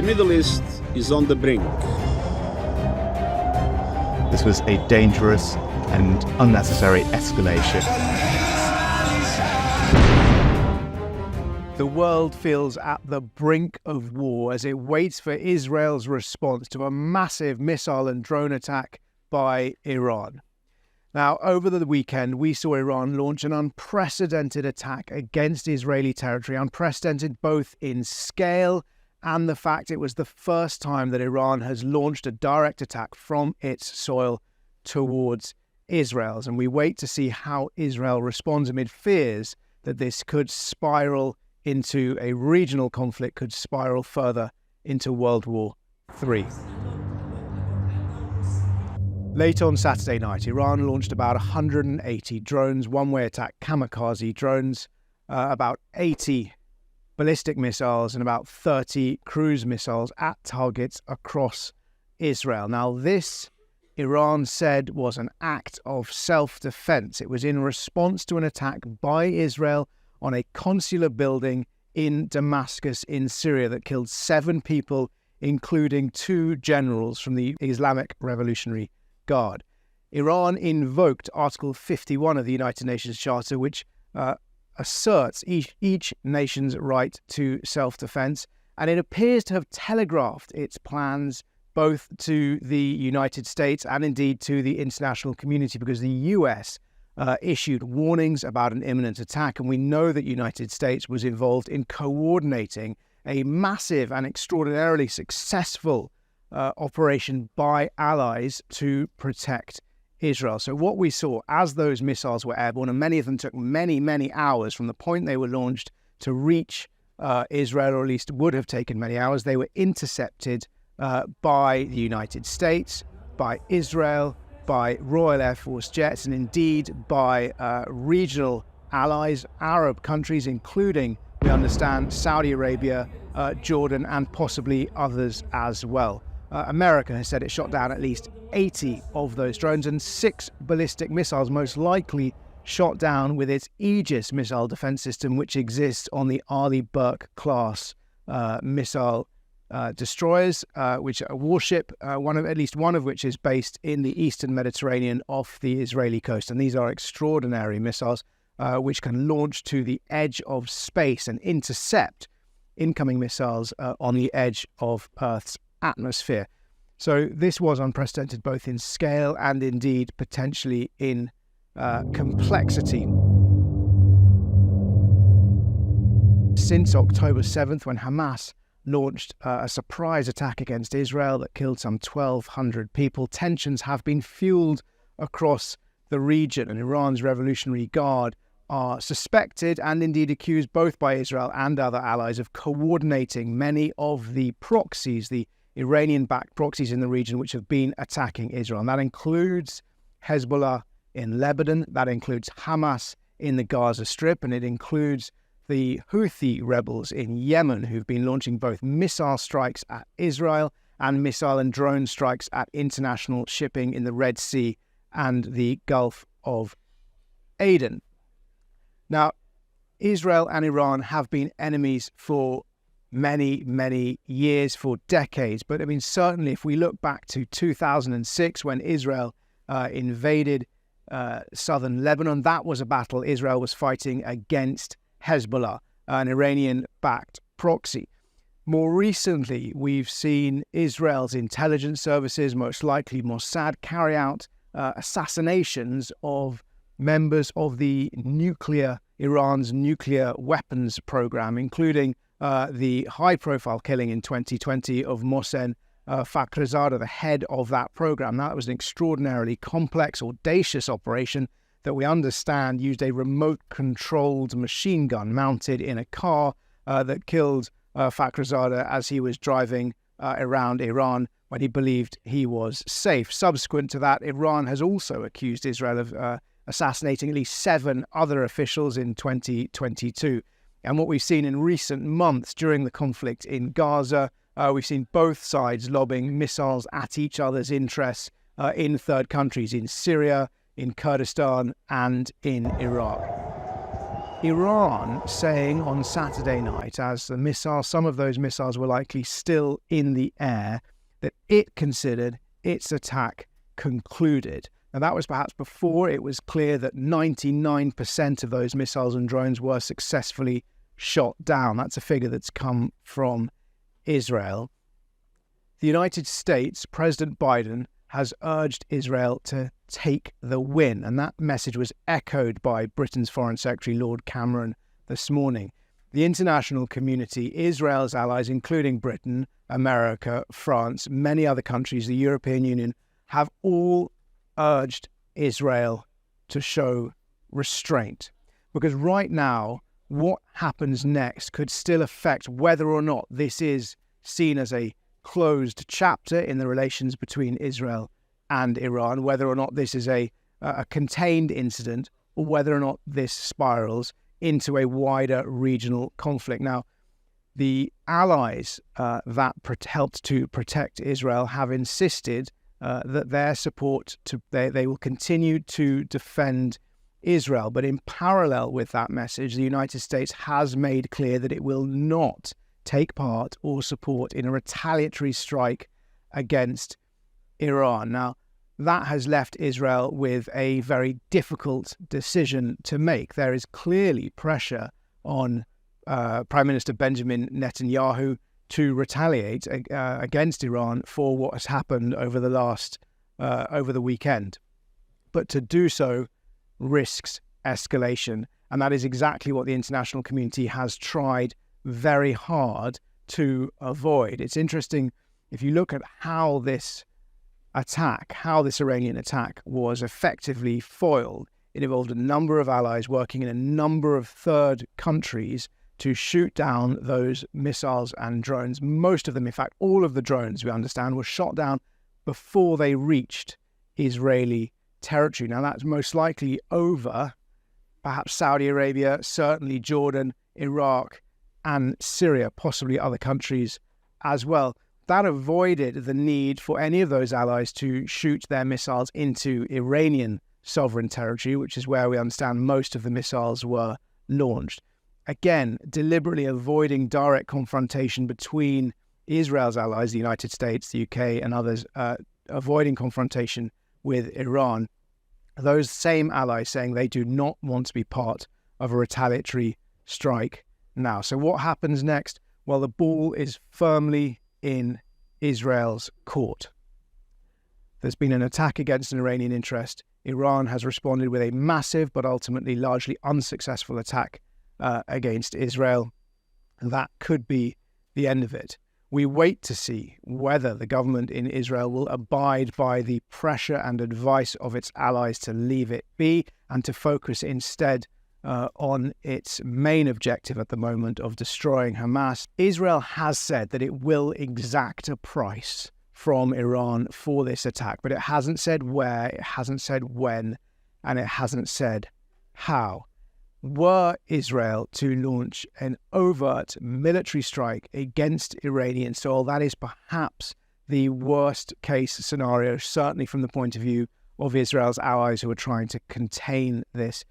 Middle East is on the brink. This was a dangerous and unnecessary escalation. The world feels at the brink of war as it waits for Israel's response to a massive missile and drone attack by Iran. Now, over the weekend, we saw Iran launch an unprecedented attack against Israeli territory, unprecedented both in scale and the fact it was the first time that Iran has launched a direct attack from its soil towards Israel's. And we wait to see how Israel responds amid fears that this could spiral into a regional conflict, could spiral further into World War III. Late on Saturday night, Iran launched about 180 drones, one-way attack kamikaze drones, about 80 ballistic missiles and about 30 cruise missiles at targets across Israel. Now, this, Iran said, was an act of self-defense. It was in response to an attack by Israel on a consular building in Damascus in Syria that killed 7 people, including 2 generals from the Islamic Revolutionary Guard. Iran invoked Article 51 of the United Nations Charter, which asserts each nation's right to self-defense, and it appears to have telegraphed its plans both to the United States and indeed to the international community, because the US issued warnings about an imminent attack, and we know that the United States was involved in coordinating a massive and extraordinarily successful operation by allies to protect Israel. So what we saw as those missiles were airborne, and many of them took many, many hours from the point they were launched to reach Israel, or at least would have taken many hours, they were intercepted by the United States, by Israel, by Royal Air Force jets, and indeed by regional allies, Arab countries, including, we understand, Saudi Arabia, Jordan, and possibly others as well. America has said it shot down at least 80 of those drones, and 6 ballistic missiles most likely shot down with its Aegis missile defense system, which exists on the Arleigh Burke class missile destroyers, which are a warship, at least one of which is based in the eastern Mediterranean off the Israeli coast. And these are extraordinary missiles which can launch to the edge of space and intercept incoming missiles on the edge of Earth's atmosphere. So this was unprecedented both in scale and indeed potentially in complexity. Since October 7th, when Hamas launched a surprise attack against Israel that killed some 1,200 people, tensions have been fueled across the region, and Iran's Revolutionary Guard are suspected and indeed accused both by Israel and other allies of coordinating many of the proxies, the Iranian-backed proxies in the region which have been attacking Israel. And that includes Hezbollah in Lebanon, that includes Hamas in the Gaza Strip, and it includes the Houthi rebels in Yemen, who've been launching both missile strikes at Israel and missile and drone strikes at international shipping in the Red Sea and the Gulf of Aden. Now, Israel and Iran have been enemies for many, many years, for decades. But I mean, certainly if we look back to 2006, when Israel invaded southern Lebanon, that was a battle Israel was fighting against Hezbollah, an Iranian-backed proxy. More recently, we've seen Israel's intelligence services, most likely Mossad, carry out assassinations of members of the Iran's nuclear weapons program, including the high-profile killing in 2020 of Mohsen Fakhrizadeh, the head of that program. That was an extraordinarily complex, audacious operation that we understand used a remote-controlled machine gun mounted in a car that killed Fakhrizadeh as he was driving around Iran when he believed he was safe. Subsequent to that, Iran has also accused Israel of assassinating at least 7 other officials in 2022. And what we've seen in recent months during the conflict in Gaza, we've seen both sides lobbing missiles at each other's interests in third countries, in Syria, in Kurdistan, and in Iraq. Iran saying on Saturday night, as some of those missiles were likely still in the air, that it considered its attack concluded. Now, that was perhaps before it was clear that 99% of those missiles and drones were successfully shot down. That's a figure that's come from Israel. The United States, President Biden, has urged Israel to take the win, and that message was echoed by Britain's Foreign Secretary Lord Cameron this morning. The international community, Israel's allies, including Britain, America, France, many other countries, the European Union, have all urged Israel to show restraint. Because right now, what happens next could still affect whether or not this is seen as a closed chapter in the relations between Israel and Iran, whether or not this is a contained incident, or whether or not this spirals into a wider regional conflict. Now, the allies that helped to protect Israel have insisted that their support they will continue to defend Israel. But in parallel with that message, the United States has made clear that it will not take part or support in a retaliatory strike against Iran. Now, that has left Israel with a very difficult decision to make. There is clearly pressure on Prime Minister Benjamin Netanyahu to retaliate against Iran for what has happened over the weekend. But to do so risks escalation, and that is exactly what the international community has tried very hard to avoid. It's interesting, if you look at how this Iranian attack was effectively foiled, it involved a number of allies working in a number of third countries to shoot down those missiles and drones. Most of them, in fact, all of the drones, we understand, were shot down before they reached Israeli territory. Now, that's most likely over perhaps Saudi Arabia, certainly Jordan, Iraq, and Syria, possibly other countries as well. That avoided the need for any of those allies to shoot their missiles into Iranian sovereign territory, which is where we understand most of the missiles were launched. Again, deliberately avoiding direct confrontation between Israel's allies, the United States, the UK, and others, avoiding confrontation with Iran. Those same allies saying they do not want to be part of a retaliatory strike now. So what happens next? Well, the ball is firmly in Israel's court. There's been an attack against an Iranian interest. Iran has responded with a massive but ultimately largely unsuccessful attack against Israel. And that could be the end of it. We wait to see whether the government in Israel will abide by the pressure and advice of its allies to leave it be and to focus instead on its main objective at the moment of destroying Hamas. Israel has said that it will exact a price from Iran for this attack, but it hasn't said where, it hasn't said when, and it hasn't said how. Were Israel to launch an overt military strike against Iranian soil, that is perhaps the worst case scenario, certainly from the point of view of Israel's allies who are trying to contain this.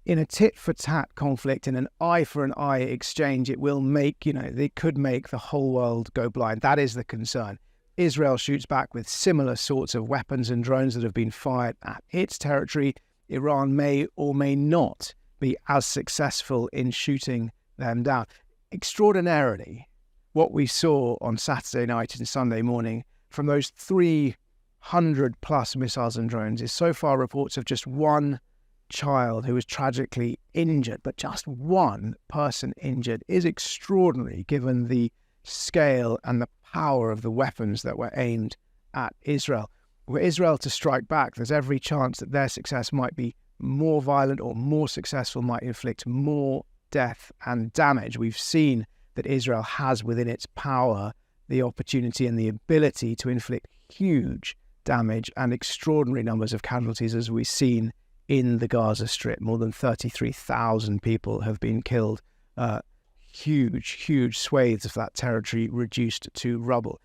In a tit-for-tat conflict, in an eye-for-an-eye exchange, it will make, it could make the whole world go blind. That is the concern. Israel shoots back with similar sorts of weapons and drones that have been fired at its territory. Iran may or may not be as successful in shooting them down. Extraordinarily, what we saw on Saturday night and Sunday morning from those 300 plus missiles and drones is so far reports of just one child who was tragically injured, but just one person injured is extraordinary given the scale and the power of the weapons that were aimed at Israel. Were Israel to strike back, there's every chance that their success might be more violent or more successful, might inflict more death and damage. We've seen that Israel has within its power the opportunity and the ability to inflict huge damage and extraordinary numbers of casualties, as we've seen in the Gaza Strip. More than 33,000 people have been killed. Huge swathes of that territory reduced to rubble.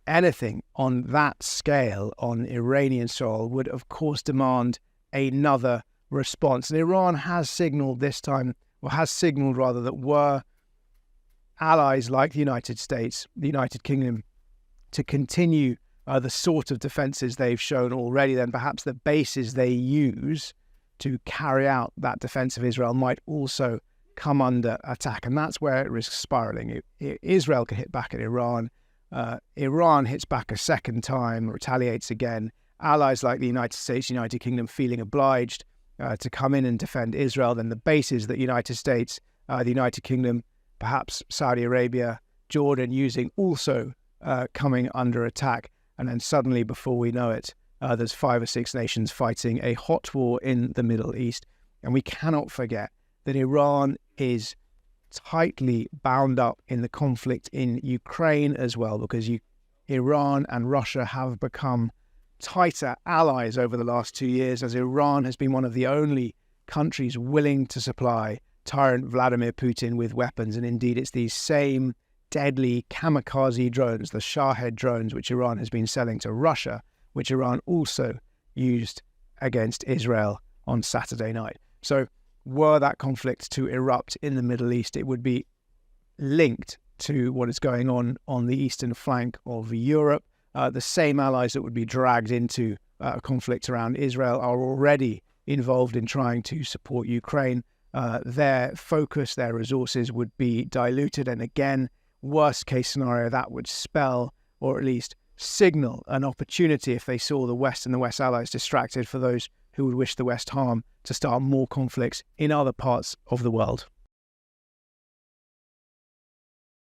Anything on that scale on Iranian soil would, of course, demand another response. And Iran has signaled this time, or has signaled rather, that were allies like the United States, the United Kingdom, to continue the sort of defences they've shown already, then perhaps the bases they use to carry out that defence of Israel might also come under attack. And that's where it risks spiralling. Israel can hit back at Iran. Iran hits back a second time, retaliates again. Allies like the United States, United Kingdom feeling obliged to come in and defend Israel. Then the bases that United States, the United Kingdom, perhaps Saudi Arabia, Jordan using also coming under attack. And then suddenly, before we know it, there's 5 or 6 nations fighting a hot war in the Middle East. And we cannot forget that Iran is tightly bound up in the conflict in Ukraine as well, because Iran and Russia have become tighter allies over the last 2 years, as Iran has been one of the only countries willing to supply tyrant Vladimir Putin with weapons. And indeed, it's these same deadly kamikaze drones, the Shahed drones, which Iran has been selling to Russia, which Iran also used against Israel on Saturday night. So were that conflict to erupt in the Middle East, it would be linked to what is going on the eastern flank of Europe. The same allies that would be dragged into a conflict around Israel are already involved in trying to support Ukraine. Their focus, their resources would be diluted. And again, worst case scenario, that would spell, or at least signal, an opportunity, if they saw the West and the West allies distracted, for those who would wish the West harm, to start more conflicts in other parts of the world.